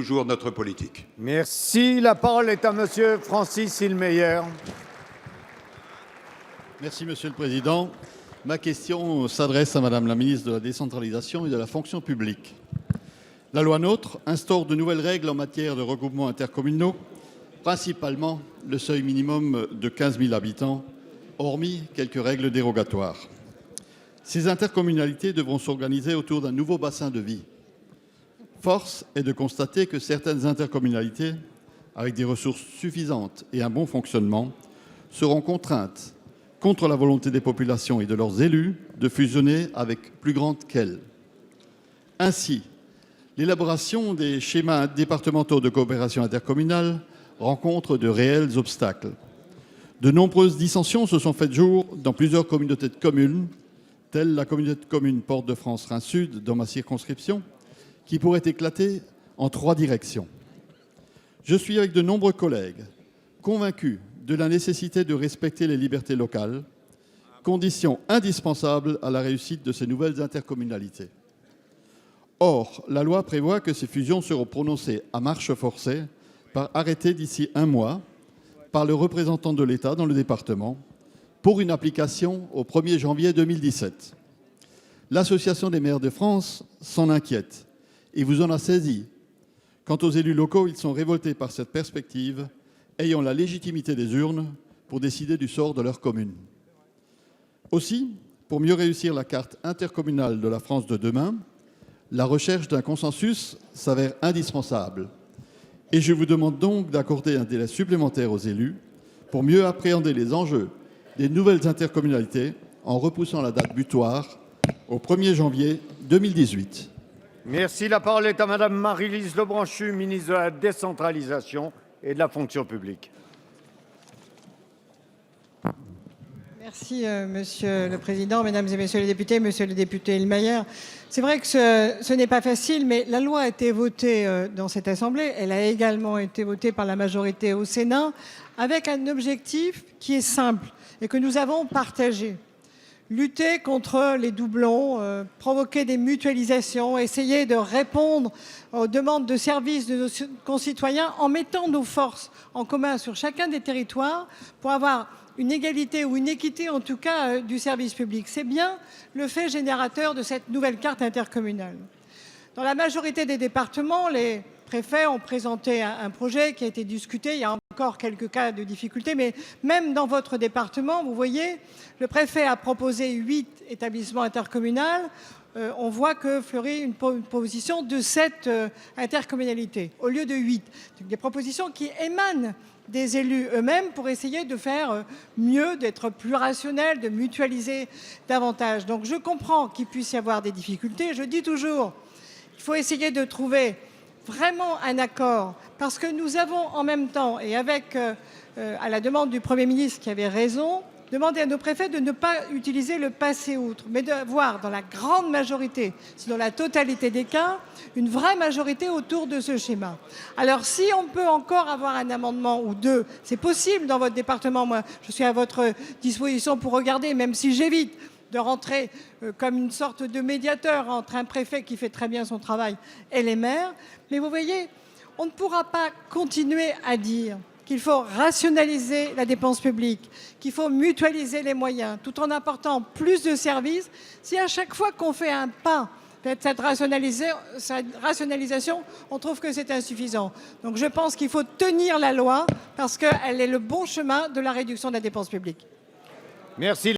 toujours notre politique. Merci. La parole est à Monsieur Francis Hilmeyer. Merci, Monsieur le Président. Ma question s'adresse à Madame la ministre de la Décentralisation et de la Fonction publique. La loi NOTRe instaure de nouvelles règles en matière de regroupements intercommunaux, principalement le seuil minimum de 15 000 habitants, hormis quelques règles dérogatoires. Ces intercommunalités devront s'organiser autour d'un nouveau bassin de vie. Force est de constater que certaines intercommunalités, avec des ressources suffisantes et un bon fonctionnement, seront contraintes, contre la volonté des populations et de leurs élus, de fusionner avec plus grandes qu'elles. Ainsi, l'élaboration des schémas départementaux de coopération intercommunale rencontre de réels obstacles. De nombreuses dissensions se sont faites jour dans plusieurs communautés de communes, telle la communauté de communes Porte-de-France-Rhin-Sud dans ma circonscription, qui pourrait éclater en 3 directions. Je suis avec de nombreux collègues convaincus de la nécessité de respecter les libertés locales, condition indispensable à la réussite de ces nouvelles intercommunalités. Or, la loi prévoit que ces fusions seront prononcées à marche forcée par arrêté d'ici 1 mois par le représentant de l'État dans le département pour une application au 1er janvier 2017. L'Association des maires de France s'en inquiète et vous en a saisi. Quant aux élus locaux, ils sont révoltés par cette perspective, ayant la légitimité des urnes pour décider du sort de leur commune. Aussi, pour mieux réussir la carte intercommunale de la France de demain, la recherche d'un consensus s'avère indispensable. Et je vous demande donc d'accorder un délai supplémentaire aux élus pour mieux appréhender les enjeux des nouvelles intercommunalités en repoussant la date butoir au 1er janvier 2018. Merci. La parole est à Madame Marie-Lise Lebranchu, ministre de la Décentralisation et de la Fonction publique. Merci, Monsieur le Président, Mesdames et Messieurs les députés, Monsieur le député Hilmeyer. C'est vrai que ce n'est pas facile, mais la loi a été votée dans cette Assemblée. Elle a également été votée par la majorité au Sénat avec un objectif qui est simple et que nous avons partagé. Lutter contre les doublons, provoquer des mutualisations, essayer de répondre aux demandes de services de nos concitoyens en mettant nos forces en commun sur chacun des territoires pour avoir une égalité ou une équité en tout cas du service public. C'est bien le fait générateur de cette nouvelle carte intercommunale. Dans la majorité des départements, les préfets ont présenté un projet qui a été discuté. Il y a encore quelques cas de difficulté, mais même dans votre département, vous voyez, le préfet a proposé 8 établissements intercommunaux. On voit que fleurit une proposition de 7 intercommunalités au lieu de 8. Donc des propositions qui émanent des élus eux-mêmes pour essayer de faire mieux, d'être plus rationnel, de mutualiser davantage. Donc je comprends qu'il puisse y avoir des difficultés. Je dis toujours qu'il faut essayer de trouver vraiment un accord parce que nous avons en même temps, et avec, à la demande du Premier ministre qui avait raison, demandé à nos préfets de ne pas utiliser le passer outre, mais d'avoir dans la grande majorité, sinon la totalité des cas, une vraie majorité autour de ce schéma. Alors si on peut encore avoir un amendement ou 2, c'est possible dans votre département. Moi, je suis à votre disposition pour regarder, même si j'évite de rentrer comme une sorte de médiateur entre un préfet qui fait très bien son travail et les maires. Mais vous voyez, on ne pourra pas continuer à dire qu'il faut rationaliser la dépense publique, qu'il faut mutualiser les moyens, tout en apportant plus de services, si à chaque fois qu'on fait un pas vers cette rationalisation, on trouve que c'est insuffisant. Donc je pense qu'il faut tenir la loi parce qu'elle est le bon chemin de la réduction de la dépense publique. Merci.